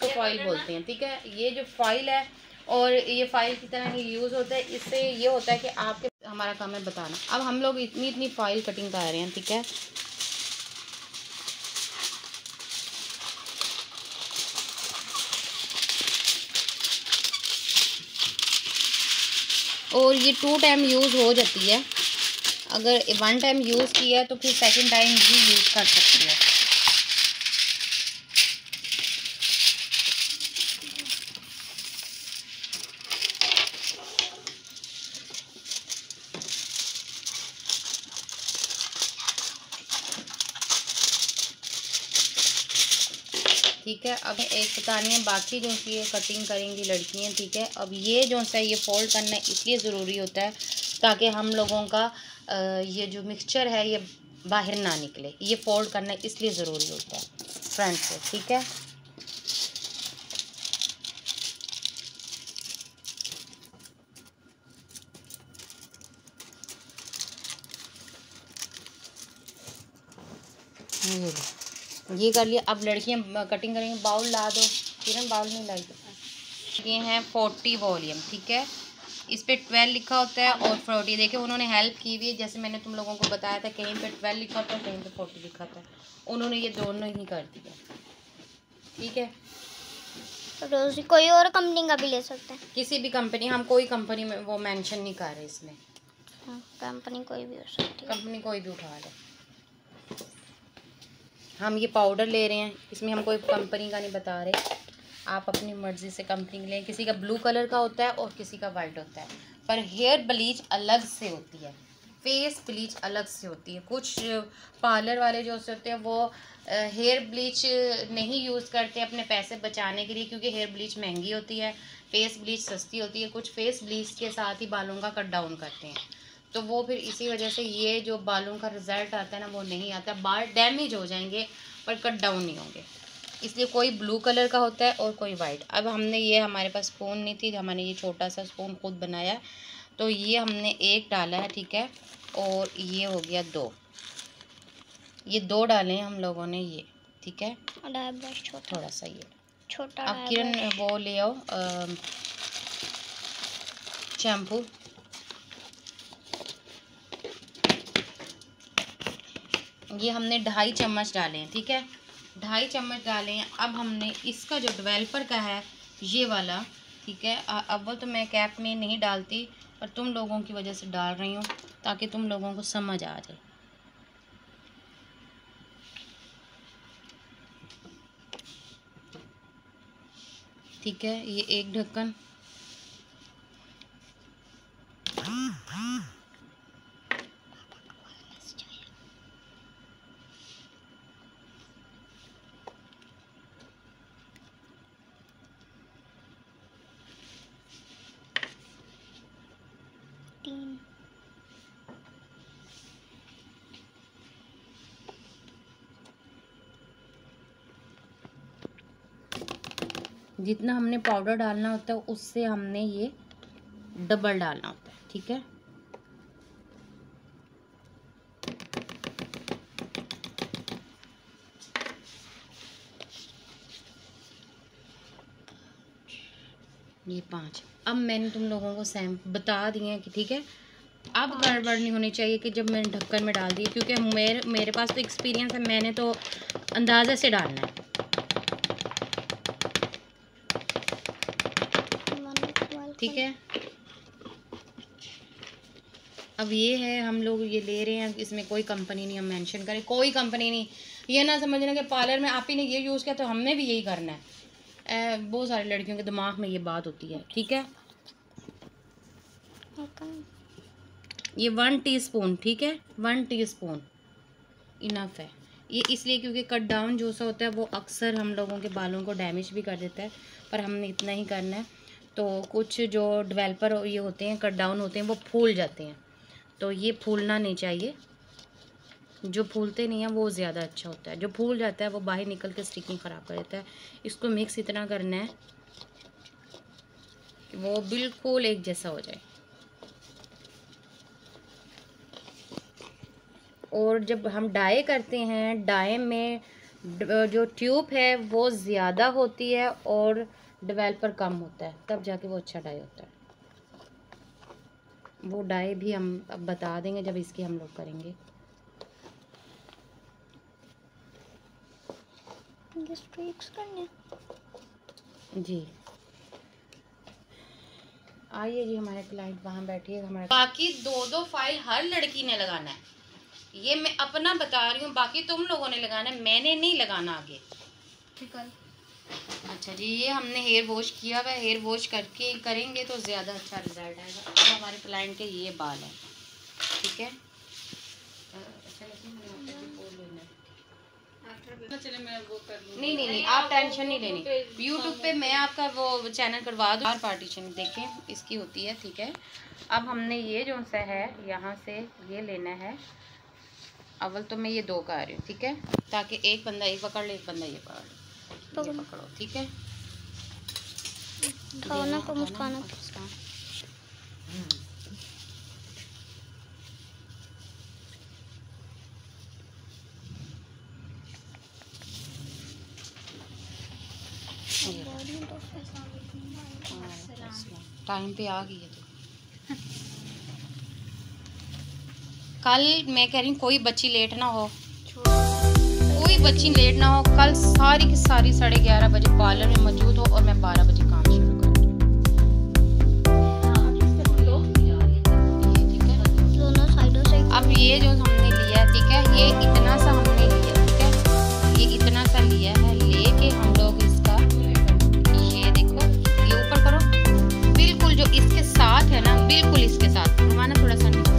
इसको फॉइल बोलते हैं, ठीक है। ये जो फॉइल है और ये फाइल की तरह ही यूज़ होता है। इससे ये होता है कि आपके, हमारा काम है बताना। अब हम लोग इतनी इतनी फाइल कटिंग कर रहे हैं, ठीक है। और ये 2 टाइम यूज़ हो जाती है। अगर 1 टाइम यूज़ किया है तो फिर सेकंड टाइम भी यूज़ कर सकती है। ठीक है। अब एक बतानी है बाकी जो सी ये कटिंग करेंगी लड़कियां, ठीक है। अब ये जो सा ये फोल्ड करना इसलिए ज़रूरी होता है ताकि हम लोगों का ये जो मिक्सचर है ये बाहर ना निकले। ये फोल्ड करना इसलिए ज़रूरी होता है फ्रंट से, ठीक है। ये कर लिया। अब लड़कियां कटिंग करेंगी। बाउल ला दो किरण, बाउल नहीं लाई। ये हैं 40 वॉल्यूम, ठीक है। इस पे 12 लिखा होता है और 40। देखिए उन्होंने हेल्प की हुई है, जैसे मैंने तुम लोगों को बताया था, कहीं पे 12 लिखा होता है, कहीं पे 40 लिखा होता है। उन्होंने ये दोनों ही कर दिया, ठीक है। तो कोई और कंपनी का भी ले सकते हैं, किसी भी कंपनी, हम कोई कंपनी में वो मेंशन नहीं कर रहे इसमें। कंपनी कोई भी हो सकती है, कंपनी कोई भी उठा ले। हम ये पाउडर ले रहे हैं, इसमें हम कोई कंपनी का नहीं बता रहे। आप अपनी मर्ज़ी से कंपनी लें। किसी का ब्लू कलर का होता है और किसी का वाइट होता है। पर हेयर ब्लीच अलग से होती है, फेस ब्लीच अलग से होती है। कुछ पार्लर वाले जो होते हैं वो हेयर ब्लीच नहीं यूज़ करते अपने पैसे बचाने के लिए, क्योंकि हेयर ब्लीच महंगी होती है, फेस ब्लीच सस्ती होती है। कुछ फेस ब्लीच के साथ ही बालों का कट डाउन करते हैं, तो वो फिर इसी वजह से ये जो बालों का रिज़ल्ट आता है ना वो नहीं आता। बाल डैमेज हो जाएंगे पर कट डाउन नहीं होंगे। इसलिए कोई ब्लू कलर का होता है और कोई वाइट। अब हमने ये, हमारे पास स्पून नहीं थी, हमने ये छोटा सा स्पून खुद बनाया, तो ये हमने 1 डाला है, ठीक है। और ये हो गया 2, ये 2 डाले हैं हम लोगों ने ये, ठीक है। थोड़ा सा ये छोटा। अब किरण वो ले आओ शैम्पू। ये हमने 2.5 चम्मच डाले हैं, ठीक है। 2.5 चम्मच डाले हैं। अब हमने इसका जो डेवलपर का है ये वाला, ठीक है। अब तो मैं कैप में नहीं डालती, पर तुम लोगों की वजह से डाल रही हूँ ताकि तुम लोगों को समझ आ जाए। ठीक है, ये 1 ढक्कन। जितना हमने पाउडर डालना होता है उससे हमने ये डबल डालना होता है, ठीक है। ये 5। अब मैंने तुम लोगों को बता दिए कि ठीक है। अब गड़बड़ नहीं होनी चाहिए कि जब मैंने ढक्कन में डाल दिए, क्योंकि मेरे पास तो एक्सपीरियंस है, मैंने तो अंदाजे से डालना है। ठीक है। अब ये है, हम लोग ये ले रहे हैं, इसमें कोई कंपनी नहीं हम मेंशन करें, कोई कंपनी नहीं। ये ना समझना कि पार्लर में आप ही ने ये यूज़ किया तो हमने भी यही करना है। बहुत सारी लड़कियों के दिमाग में ये बात होती है, ठीक है। ये 1 टीस्पून, ठीक है, 1 टीस्पून इनफ है। ये इसलिए क्योंकि कट डाउन जो सा होता है वो अक्सर हम लोगों के बालों को डैमेज भी कर देता है, पर हमने इतना ही करना है। तो कुछ जो डेवलपर ये होते हैं, कट डाउन होते हैं, वो फूल जाते हैं, तो ये फूलना नहीं चाहिए। जो फूलते नहीं हैं वो ज़्यादा अच्छा होता है, जो फूल जाता है वो बाहर निकल के स्टिकिंग ख़राब कर देता है। इसको मिक्स इतना करना है कि वो बिल्कुल एक जैसा हो जाए। और जब हम डाई करते हैं, डाई में जो ट्यूब है वो ज़्यादा होती है और डेवलपर कम होता है, तब जाके वो अच्छा डाई होता है। वो डाई भी हम अब बता देंगे जब इसकी हम लोग करेंगे। ये स्ट्रीक्स करने जी आइए जी, हमारे क्लाइंट वहाँ बैठी है। हमारे बाकी 2-2 फाइल हर लड़की ने लगाना है, ये मैं अपना बता रही हूँ, बाकी तुम लोगों ने लगाना है, मैंने नहीं लगाना आगे। ठीक है। अच्छा जी, ये हमने हेयर वॉश किया हुआ, हेयर वॉश करके करेंगे तो ज़्यादा अच्छा रिजल्ट आएगा। तो हमारे क्लाइंट के ये बाल हैं, ठीक है। नहीं, आप टेंशन नहीं लेनी। यूट्यूब पे मैं आपका वो चैनल करवा दूँ। पार्टीशन देखें इसकी होती है, ठीक है। अब हमने ये जो सा है यहाँ से ये लेना है। अव्वल तो मैं ये 2 कर रही हूँ, ठीक है, ताकि एक बंदा ये पकड़ ले, एक बंदा ये पकड़ ले। ये पकड़ो, ठीक है। मुस्कान टाइम पे आ गई है तो कल मैं कह रही हूँ कोई बच्ची लेट ना हो, कोई बच्ची लेट ना हो। कल सारी की सारी 11:30 बजे पार्लर में मौजूद हो और मैं 12 बजे काम शुरू कर दूँ। ठीक है, दोनों साइडों से। अब ये जो हमने लिया, ठीक है, ये इतना सा हमने लिया, ठीक है, ये इतना सा लिया है। लेके हम लोग इसका ये देखो, ये ऊपर करो, बिल्कुल जो इसके साथ है ना, बिल्कुल इसके साथ घुमाना थोड़ा सा नीचे।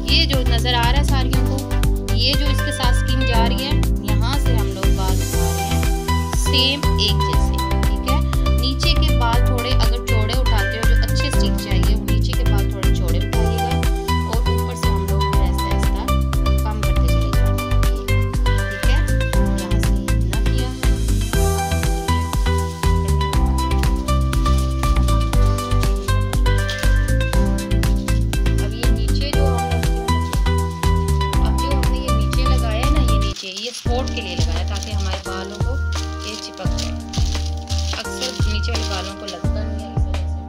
ये जो नजर आ रहा है सारियों को, ये जो इसके साथ स्किन जा रही है, यहाँ से हम लोग बाल उठा रहे हैं सेम एक जैसे, ठीक है। नीचे के बाल थोड़े अगर चौड़े उठाते हो, जो अच्छे स्टिक चाहिए, वो नीचे के बाल थोड़े चौड़े उठाइएगा और ऊपर से हम लोग ऐसा ऐसा कम करते चले जाएंगे, ठीक है। यहाँ से इतना किया, अब ये नीचे जो हमने ये नीचे लगाया है ना, ये नीचे ये स्पोर्ट के लिए लगाया ताकि हमारे बालों को ये चिपक जाए। अक्सर नीचे वाले बालों को लगता नहीं है, इस वजह से,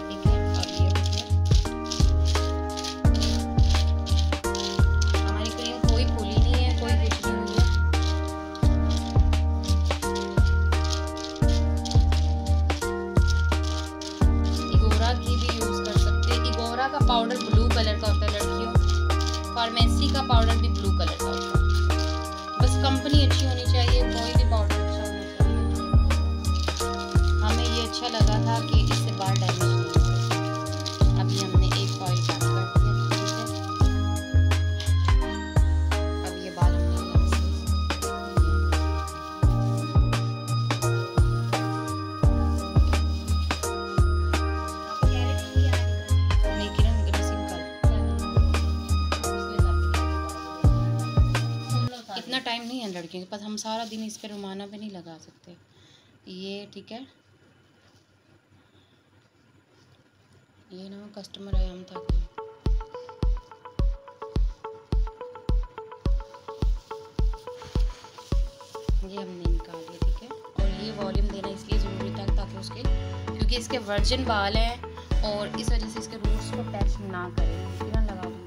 ठीक है। अब ये हमारी क्रीम कोई फूली नहीं है, कोई कुछ नहीं हुई है। इगोरा की भी यूज कर सकते हैं। इगोरा का पाउडर ब्लू कलर का होता है लड़कियों, फार्मेसी का पाउडर भी ब्लू कलर का होता है। बस कंपनी अच्छी होनी चाहिए, कोई भी पाउडर अच्छा होना चाहिए। हमें ये अच्छा लगा था कि इससे बाल डैमेज नहीं होते। अभी हमने एक फॉइल पास कर दिया, ठीक है। अब ये बाल हमने इतना टाइम नहीं है लड़कियों के पास, हम सारा दिन इस पे रुमाना पे नहीं लगा सकते ये, ठीक है। ये ना कस्टमर आया, हम था ये हमने निकाल लिया, ठीक है। और ये वॉल्यूम देना इसलिए ज़रूरी था ताकि उसके, क्योंकि इसके वर्जिन बाल हैं और इस वजह से इसके रूट्स को टच ना करें। फिर लगा दूँगी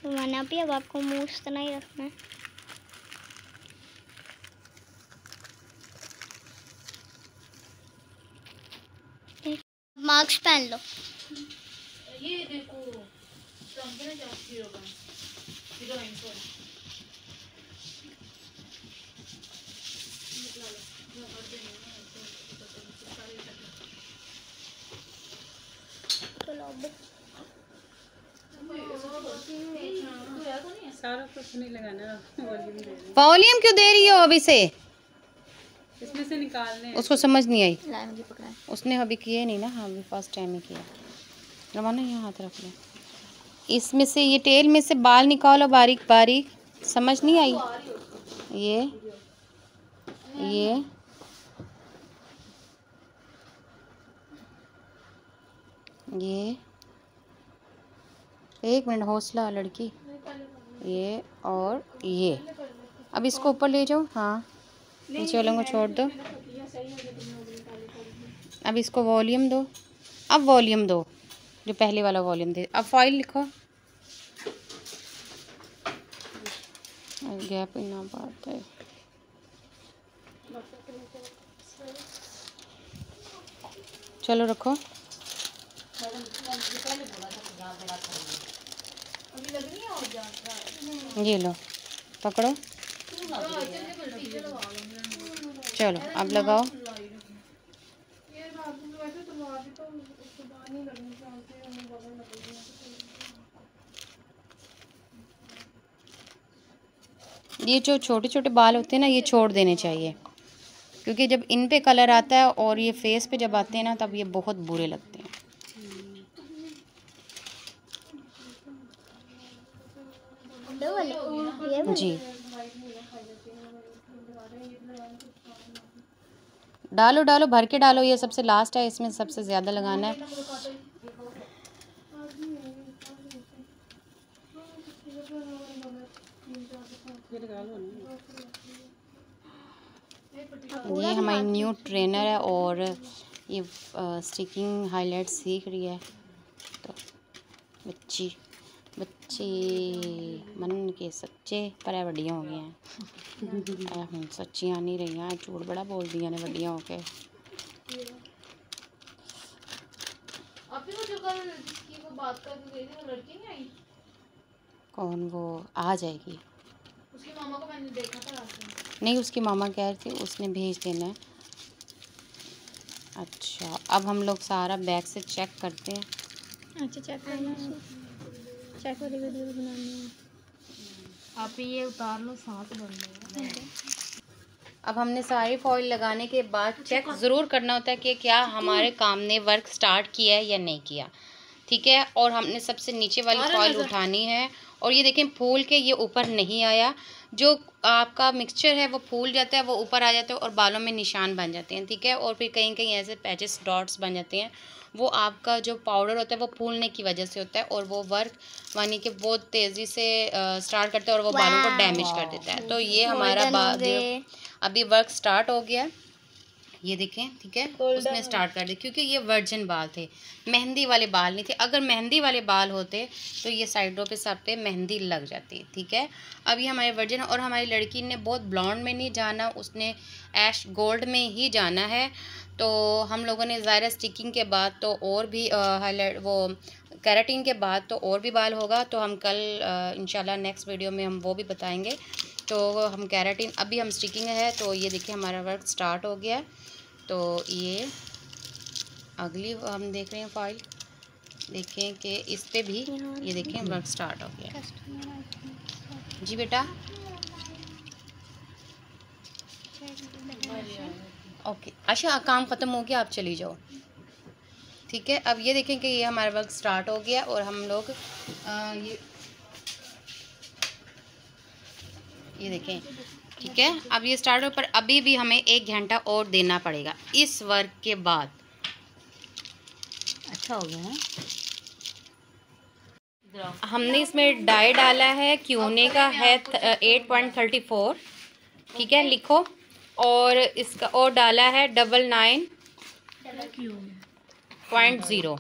मैंने अभी, अब आपको मुंह इस तरह ही रखना है। मास्क पहन लो। सारा कुछ नहीं लगाना, वॉल्यूम दे रही वॉल्यूम क्यों दे रही हो अभी से? इसमें से निकालने हैं। उसको समझ नहीं आई, मुझे पकड़ा है। उसने अभी किए नहीं ना। हाँ अभी फर्स्ट टाइम ही किया। रवाना यहाँ हाथ रख लो। इसमें से ये टेल में से बाल निकालो बारीक बारीक। समझ नहीं आई? ये एक मिनट, हौसला लड़की। ये और ये, अब इसको ऊपर ले जाओ। हाँ नीचे वालों को छोड़ दो। अब इसको वॉल्यूम दो। अब वॉल्यूम दो, जो पहले वाला वॉल्यूम दे। अब फॉइल लिखो। गैप इतना बात है। चलो रखो। ये लो पकड़ो। चलो अब लगाओ। ये जो छोटे छोटे बाल होते हैं ना, ये छोड़ देने चाहिए, क्योंकि जब इन पे कलर आता है और ये फेस पे जब आते हैं ना, तब ये बहुत बुरे लगते हैं। जी डालो डालो, भर के डालो। ये सबसे लास्ट है, इसमें सबसे ज़्यादा लगाना है। ये हमारी न्यू ट्रेनर है और ये स्टिकिंग हाईलाइट सीख रही है। तो बच्चे मन के सच्चे पर वड्डियां हो गई हैं। हम सच्चियां नहीं रही हैं, झूठ बड़ा बोल दिया ने वड्डियां हो के। कौन? वो आ जाएगी। उसकी मामा को मैंने देखा था रात में। नहीं, उसकी मामा कह रही थी उसने भेज देना है। अच्छा अब हम लोग सारा बैग से चेक करते हैं। अच्छा चेक करना है, चेक वाली वीडियो बनानी है। आप ये उतार लो, सांस बंद है। अब हमने सारी फॉइल लगाने के बाद चेक ज़रूर करना होता है कि क्या हमारे काम ने वर्क स्टार्ट किया है या नहीं किया। ठीक है, और हमने सबसे नीचे वाली फॉइल उठानी है। और ये देखें फूल के ये ऊपर नहीं आया। जो आपका मिक्सचर है वो फूल जाता है, वो ऊपर आ जाता है और बालों में निशान बन जाते हैं। ठीक है, और फिर कहीं कहीं ऐसे पैचेस डॉट्स बन जाते हैं। वो आपका जो पाउडर होता है वो फूलने की वजह से होता है, और वो वर्क मानी कि बहुत तेज़ी से स्टार्ट करता है और वो बालों को डैमेज कर देता है। तो ये हमारा अभी वर्क स्टार्ट हो गया, ये देखें। ठीक है, उसने स्टार्ट कर दिया, क्योंकि ये वर्जिन बाल थे, मेहंदी वाले बाल नहीं थे। अगर मेहंदी वाले बाल होते तो ये साइडों पे सब पे मेहंदी लग जाती। ठीक है, अब ये हमारे वर्जिन, और हमारी लड़की ने बहुत ब्लॉन्ड में नहीं जाना, उसने ऐश गोल्ड में ही जाना है। तो हम लोगों ने ज़ाहिर स्टिकिंग के बाद तो और भी हाईलाइट, वो कैराटिन के बाद तो और भी बाल होगा। तो हम कल इंशाल्लाह नेक्स्ट वीडियो में हम वो भी बताएंगे। तो हम कैराटिन, अभी हम स्टिकिंग है। तो ये देखिए हमारा वर्क स्टार्ट हो गया। तो ये अगली हम देख रहे हैं फाइल, देखें कि इस पे भी ये देखें वर्क स्टार्ट हो गया। जी बेटा, ओके। अच्छा काम ख़त्म हो गया, आप चली जाओ। ठीक है, अब ये देखें कि ये हमारा वर्क स्टार्ट हो गया और हम लोग ये देखें। ठीक है, अब ये स्टार्ट हो, पर अभी भी हमें 1 घंटा और देना पड़ेगा इस वर्क के बाद। अच्छा हो गया है। हमने इसमें डाई डाला है, क्यूने का है 8.34। ठीक है, लिखो। और इसका और डाला है 99.0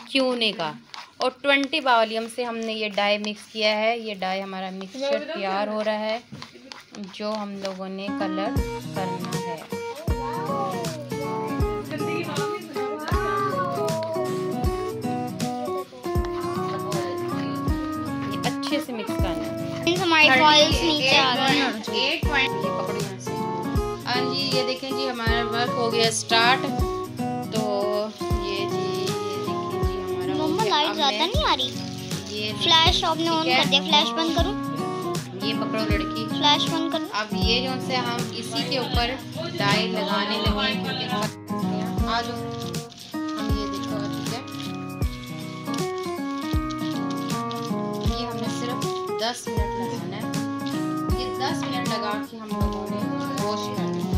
क्यूने का, और 20 वॉल्यूम से हमने ये डाई मिक्स किया है। ये डाई हमारा मिक्सचर तैयार हो रहा है, जो हम लोगों ने कलर करना है। अच्छे से मिक्स करना है। हमारी फॉइल्स नीचे आ गए हैं। 8 पॉइंट ये पकड़ो यहाँ से। हाँ जी, ये देखें जी हमारा वर्क हो गया स्टार्ट। तो ये जी ये देखें जी हमारा मम्मा लाइट ज़्यादा नहीं आ रही। ये फ्लैश आपने ऑन कर दिया, फ्लैश बंद करो। ये पकड़ो लड़की, फ्लैश बंद करो। अब ये जो से हम इसी के ऊपर डाई लगाने लगे हैं क्योंकि आ जाओ हम ये देखो ठीक है। ये हमने सिर्फ 10 मिनट लगाना है। ये 10 मिनट लगा के हम लोगों ने वॉश करना है।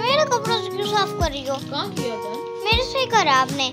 मेरे कपड़ों से क्यों साफ कर रही हो? कहाँ किया था? मेरे से ही करा आपने।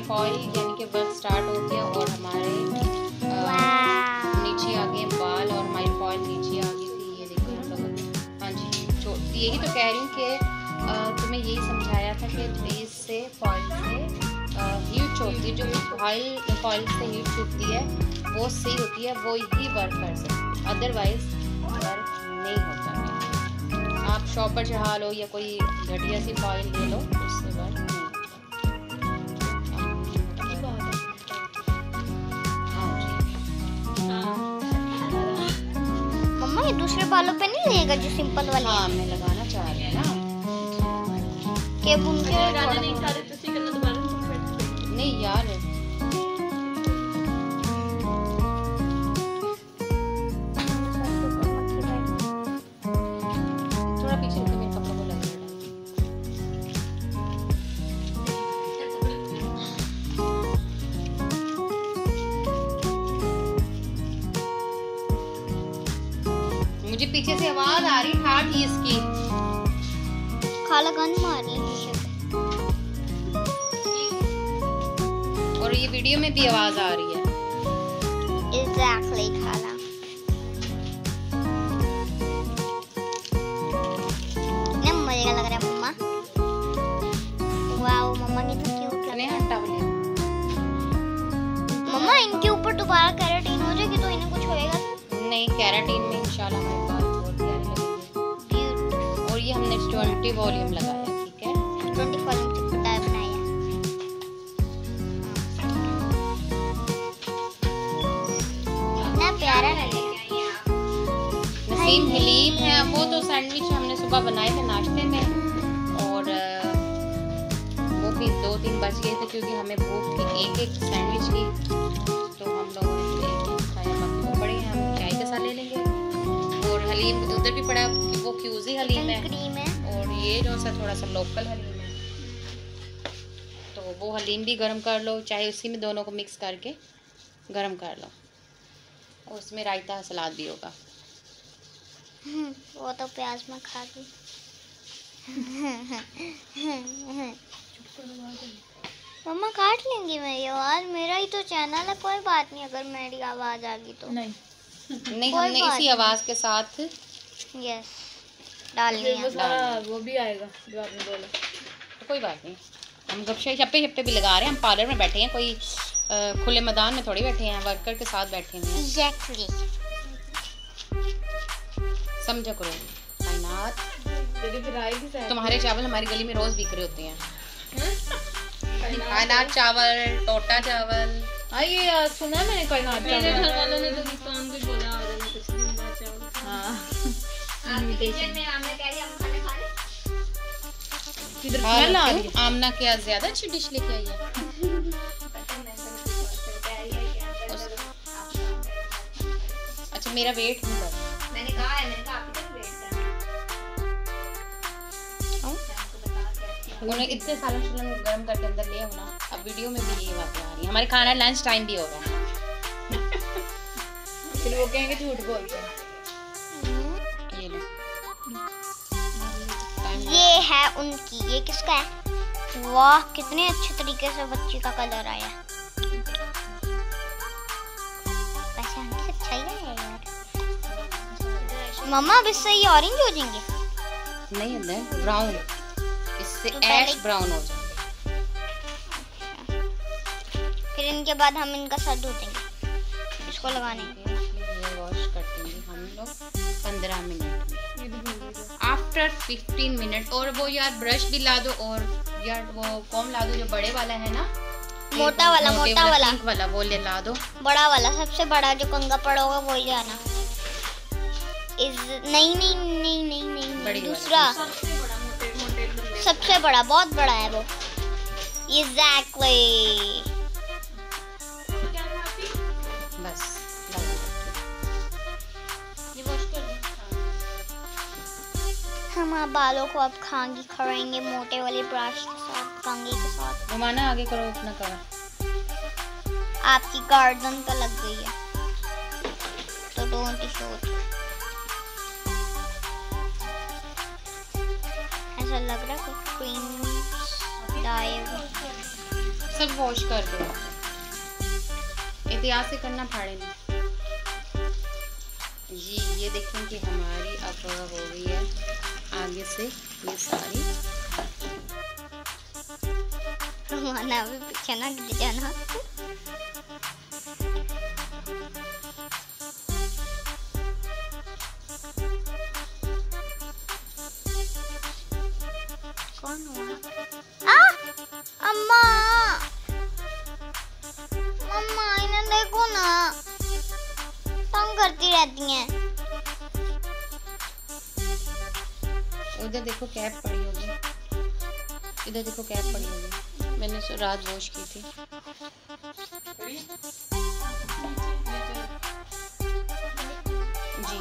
फॉइल यानी कि वर्क स्टार्ट हो गया और हमारे नीचे आ गए बाल और हमारी फॉइल नीचे आ गई थी। ये देखिए हम लोग। हाँ जी, यही तो कह रही हूँ कि तुम्हें यही समझाया था कि बेस से फॉइल से हीट छूटती है। जो फॉइल से हीट छूटती है वो सही होती है, वो ही वर्क कर सकती, अदरवाइज वर्क नहीं होता। आप शॉप पर चढ़ा लो या कोई घटिया सी फॉइल ले लो, उससे वर्क नहीं। दूसरे बालों पे नहीं लगेगा जो सिंपल वाले? हाँ, मैं लगाना चाह रही हूँ ना के उनके नहीं सारे तो सी करना दोबारा नहीं यार। थोड़ा पीछे रुको, मेरे कपड़ों को लग रहा मुझे पीछे से आवाज आ रही ठाठ ही इसकी। खाला गन मार रही है और ये वीडियो में भी आवाज आ रही है। एग्जैक्टली खाला। ना मजेगा लग रहा है मम्मा। वाओ मम्मा कितनी क्यूट लग रही है। मम्मा इनके ऊपर दोबारा केराटिन हो जाएगी तो इन्हें कुछ होएगा? नहीं, केराटिन में इंशाल्लाह हमारे बाल बहुत प्यारे लगेंगे। और ये हमने 20 वॉल्यूम लगाया, ठीक है? 20 वॉल्यूम से पता बनाया। कितना प्यारा लगेगा। नसीम हलीम है, वो तो सैंडविच हमने सुबह बनाए थे नाश्ते में और वो भी 2-3 बच गए थे क्योंकि हमें भूख थी एक सैंडविच की, तो हम लोगों ने खाया। बाकी वो पड़े हैं, हम चाय के साथ ले लेंगे। और हलीम उधर भी पड़ा, वो क्यूजी हलीम है और ये जो सा थोड़ा सा लोकल हलीम है, तो वो हलीम भी गर्म कर लो, चाहे उसी में दोनों को मिक्स करके गर्म कर लो। और उसमें रायता सलाद भी होगा। वो तो प्याज में खा ली। मम्मा काट लेंगी मेरी आवाज, मेरा ही तो चैनल है, कोई बात नहीं अगर मेरी आवाज आ गई तो। नहीं हमने इसी आवाज के साथ यस डालनी है। वो भी आएगा जो आपने बोला, तो कोई बात नहीं। हम गपशे छप्पे भी लगा रहे हैं, हम पार्लर में बैठे हैं, कोई खुले मैदान में थोड़ी बैठे हैं, वर्कर के साथ बैठे हैं। एग्जैक्टली समझा करो कायनात। फिर तुम्हारे चावल हमारी गली में रोज बिक रहे होते हैं। कायनात चावल, टोटा चावल। आइए यार, सुना मैंने कायनात चावल। मेरे घर वालों ने तो दुकान भी बोला आ रहे हैं कुछ दिन बाद चावल। हाँ इनविटेशन में आमना कह रही हम खाने खा ले। किधर स्मेल आ रही है? आमना क्या ज्यादा अच्छी डिश लेके आई है। अच्छा मेरा वेट नहीं कर, मैंने कहा आप ही वेट करना। उन्हें इतने सालों से गर्म करके अंदर ले होना, अब वीडियो में भी ये बातें आ रही है। हमारे खाना लंच टाइम भी हो रहा है। फिर वो कहेंगे झूठ बोलते हैं। ये लो ये है उनकी, ये किसका है? वाह कितने अच्छे तरीके से बच्ची का कलर आया। वैसे हमसे अच्छा ही है यार। मम्मा अब इससे ये ऑरेंज हो जाएंगे? नहीं होता है ब्राउन, इससे तो ऐश ब्राउन हो जाएंगे। फिर इनके बाद हम इनका सर धो देंगे, इसको लगाने के। ये वॉश कर देंगे हम लोग 15 मिनट में, आफ्टर 15 मिनट। और वो यार ब्रश भी ला दो, और यार वो कॉम ला दो जो बड़े वाला है ना, मोटा वाला पिंक वाला वो ले ला दो। बड़ा वाला, सबसे बड़ा जो कंगा पड़ा होगा वो ले आना। नहीं दूसरा सबसे बड़ा, बहुत बड़ा है वो। एग्जैक्टली। बस हम आप बालों को अब खांगी करेंगे मोटे वाले ब्रश के साथ, कंघी के साथ। घुमाना आगे करो अपना कवर। आपकी गर्दन तो लग गई है तो डोंट शूट। ऐसा लग रहा है कि क्रीम डाइव सब वॉश कर दो, एहतियात से करना फाड़े नहीं जी। ये देखें कि हमारी अब हो गई है आगे से ये सारी। रोमाना भी पीछे ना गिर जाना। कौन हुआ? अम्मा मम्मा इन्हें देखो ना, तंग करती रहती हैं। उधर देखो कैप पड़ी होगी, इधर देखो कैप पड़ी होगी, मैंने रात वॉश की थी। जी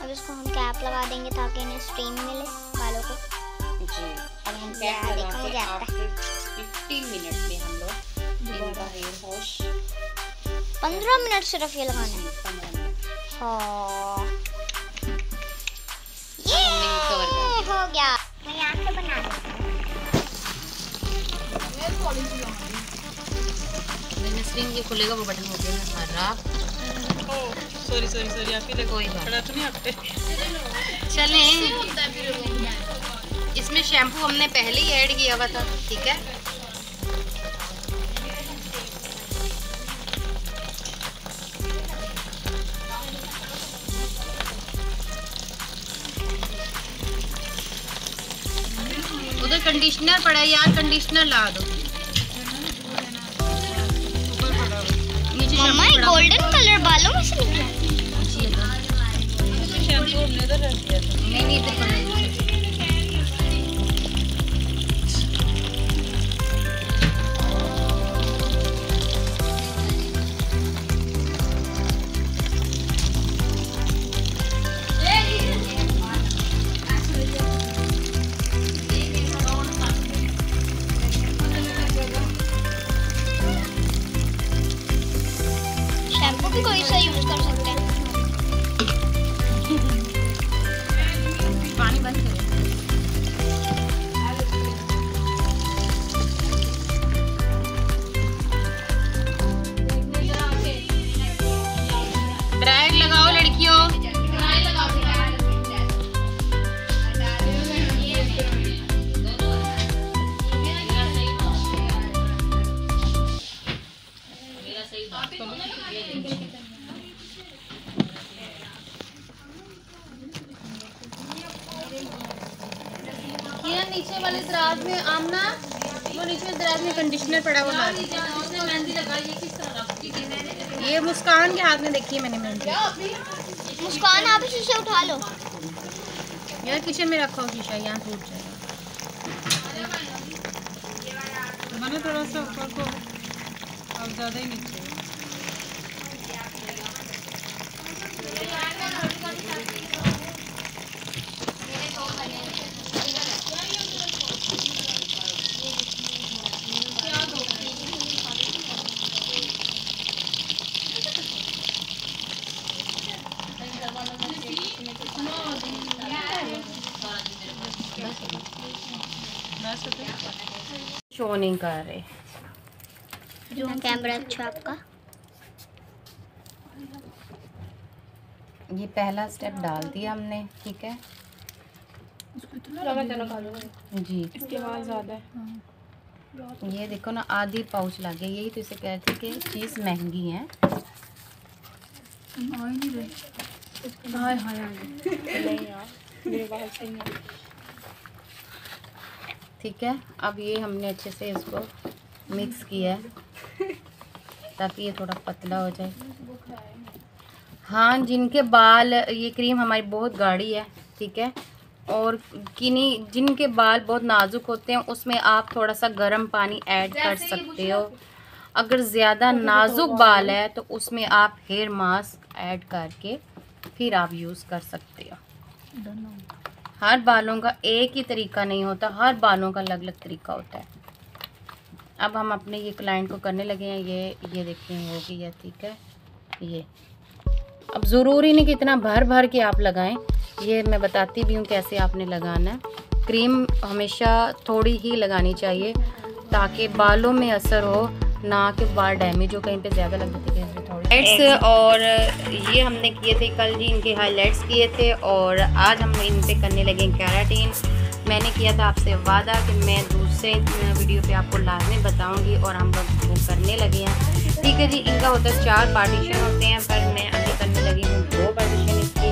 अब इसको हम कैप लगा देंगे ताकि इन्हें स्ट्रीम मिले बालों को। जी अब हम कैप लगा के आफ्टर 15 मिनट में हम लोग इनका हेयर वॉश 15 मिनट सिर्फ ये लगाना है। 15 मिनट हाँ हमने कवर कर हो गया। मैं यहाँ से बना दूँ। स्क्रीन ये खुलेगा, वो बटन हो गया है खराब। सॉरी आप ही कोई बात खड़ा तो नहीं आप पे। चलें, इसमें शैम्पू हमने पहले ही ऐड किया हुआ था, ठीक है। उधर कंडीशनर पड़ा है यार, कंडीशनर ला दो। मम्मा ये गोल्डन कलर बालों में से निकला। शैम्पू हमने इधर रख दिया था। नहीं इधर पड़ा है। शैम्पू भी कोई सा यूज कर सकते हैं। पानी बंद करो। ड्रायर लगाओ लड़कियों। ये नीचे वाले दराज में आमना, वो नीचे दराज में कंडीशनर पड़ा हुआ ला दो। ये मुस्कान के हाथ में देखी है मैंने मेहंदी। मुस्कान आप शीशे उठा लो। यार किचन में रखा हो शीशा, यहाँ टूट जाएगा। मैंने थोड़ा सा ऊपर को और ज़्यादा ही नीचे। शो नहीं कर रहे। जो कैमरा अच्छा आपका। ये पहला स्टेप डाल दिया हमने, ठीक है जी। इसके बाद ज़्यादा है। ये देखो ना, आधी पाउच लग गया। यही तो इसे कहते कि चीज़ महंगी है। ठीक है, अब ये हमने अच्छे से इसको मिक्स किया है ताकि ये थोड़ा पतला हो जाए। हाँ, जिनके बाल, ये क्रीम हमारी बहुत गाढ़ी है, ठीक है, और जिनके बाल बहुत नाजुक होते हैं उसमें आप थोड़ा सा गर्म पानी ऐड कर सकते हो। अगर ज़्यादा नाजुक बाल है तो उसमें आप हेयर मास्क ऐड करके फिर आप यूज़ कर सकते हो। हर बालों का एक ही तरीका नहीं होता, हर बालों का अलग अलग तरीका होता है। अब हम अपने ये क्लाइंट को करने लगे हैं। ये देखते हैं हो गया, ठीक है। ये अब ज़रूरी नहीं कि इतना भर भर के आप लगाएं, ये मैं बताती भी हूँ कैसे आपने लगाना है। क्रीम हमेशा थोड़ी ही लगानी चाहिए ताकि बालों में असर हो, ना कि बाल डैमेज हो, कहीं पे ज़्यादा लग जाते हैं थोड़े हाइलाइट्स। और ये हमने किए थे कल जी, इनके हाइलाइट्स किए थे और आज हम इन पे करने लगे केराटिन। मैंने किया था आपसे वादा कि मैं दूसरे वीडियो पे आपको लाजमी बताऊंगी और हम लोग वो करने लगे हैं, ठीक है जी। इनका होता है 4 पार्टीशन होते हैं, पर मैं अभी करने लगी हूँ 2 पार्टीशन इसकी।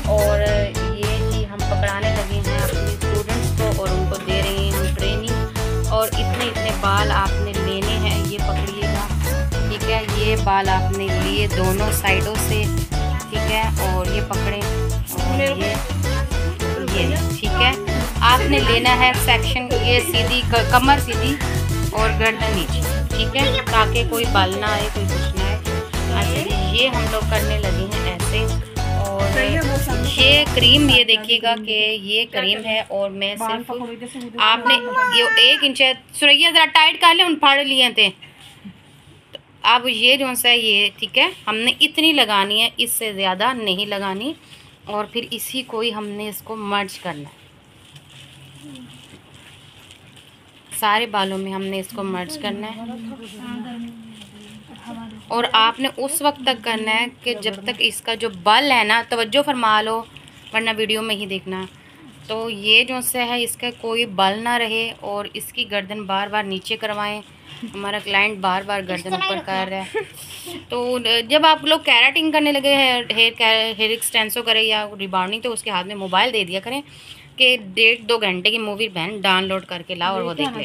और ये जी हम पकड़ाने लगे हैं अपने स्टूडेंट्स को और उनको दे रहे हैं हम ट्रेनिंग। और इतने बाल आपने लेने हैं, ये पकड़िएगा, ठीक है। ये बाल आपने लिए दोनों साइडों से, ठीक है, और ये पकड़ें और ये ठीक है। आपने लेना है सेक्शन, ये सीधी कमर सीधी और गर्दन नीचे, ठीक है, ताकि कोई बाल ना आए, कोई कुछ ना आए। अच्छा, ये हम लोग करने लगे हैं ऐसे। और ये क्रीम, ये देखिएगा कि ये क्रीम है और मैं सिर्फ आपने ये 1 इंच है, सुरैया ज़रा टाइट कर ले, उन फाड़ लिए थे। अब ये जो सा ये, ठीक है, हमने इतनी लगानी है, इससे ज़्यादा नहीं लगानी। और फिर इसी को ही हमने इसको मर्ज करना है, सारे बालों में हमने इसको मर्ज करना है। और आपने उस वक्त तक करना है कि जब तक इसका जो बल है ना, तवज्जो फरमा लो वरना वीडियो में ही देखना। तो ये जो सा है इसका कोई बल ना रहे और इसकी गर्दन बार बार नीचे करवाएं। हमारा क्लाइंट बार बार गर्दन ऊपर कर रहा है। तो जब आप लोग कैराटिन करने लगे हेयर एक्सटेंसो करें या रिबाउंडिंग, तो उसके हाथ में मोबाइल दे दिया करें कि 1.5-2 घंटे की मूवी बहन डाउनलोड करके लाओ और वो देख ले।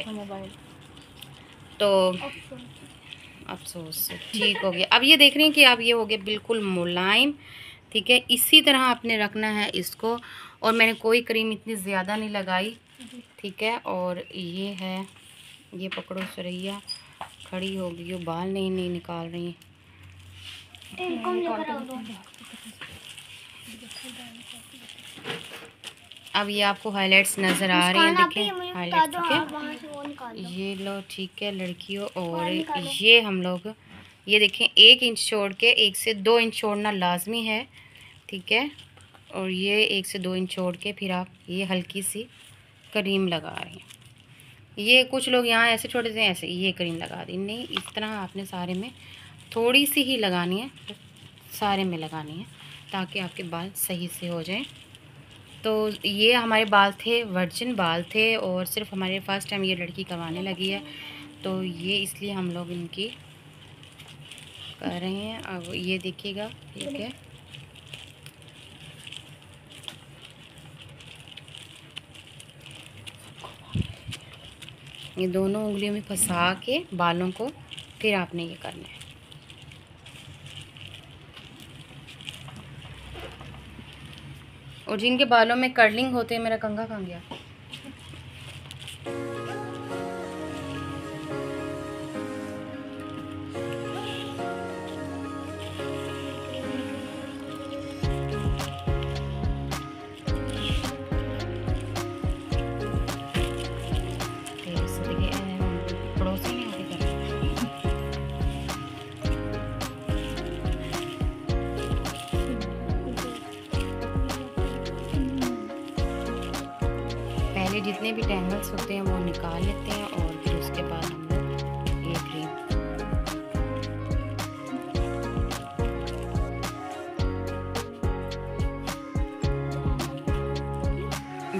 तो अफसोस, ठीक हो गया। अब ये देख रहे हैं कि अब ये हो गया बिल्कुल मुलायम, ठीक है। इसी तरह आपने रखना है इसको। और मैंने कोई क्रीम इतनी ज़्यादा नहीं लगाई, ठीक है। और ये है, ये पकड़ो सुरैया, खड़ी हो गई हो, बाल नहीं निकाल रही हैं। अब ये आपको हाइलाइट्स नज़र आ रही हैं, देखें हाइलाइट्स, ठीक है। ये लो, ठीक है लड़कियों। और ये हम लोग ये देखें 1 इंच छोड़ के 1 से 2 इंच छोड़ना लाजमी है, ठीक है। और ये 1 से 2 इंच छोड़ के फिर आप ये हल्की सी क्रीम लगा रहे हैं। ये कुछ लोग यहाँ ऐसे छोड़ देते हैं, ऐसे ये क्रीम लगा दी, नहीं, इस तरह आपने सारे में थोड़ी सी ही लगानी है, सारे में लगानी है ताकि आपके बाल सही से हो जाएं। तो ये हमारे बाल थे, वर्जिन बाल थे और सिर्फ हमारे फर्स्ट टाइम ये लड़की करवाने लगी है, तो ये इसलिए हम लोग इनकी कर रहे हैं। अब ये देखिएगा, ठीक है। ये दोनों उंगलियों में फंसा के बालों को फिर आपने ये करना है। और जिनके बालों में कर्लिंग होते हैं, मेरा कंघा कहाँ गया? पहले जितने भी टैंगल्स होते हैं वो निकाल लेते हैं और फिर उसके बाद हम लोग ये क्रीम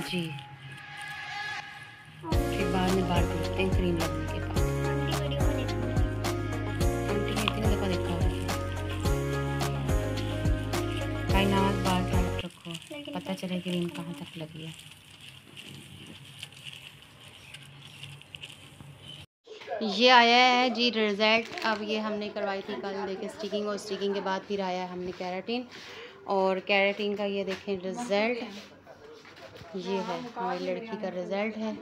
जी फिर बाद में बाल टूटते हैं क्रीम लगने के बाद। आंटी ने इतनी दफ़ा देखा हुआ है। कायनात बाल टाइट रखो, पता चले क्रीम कहाँ तक लगी है। ये आया है जी रिज़ल्ट। अब ये हमने करवाई थी कल, देखें स्टिकिंग, और स्टिकिंग के बाद फिर आया है हमने केराटिन, और केराटिन का ये देखें रिज़ल्ट, ये है हमारी लड़की का रिज़ल्ट है।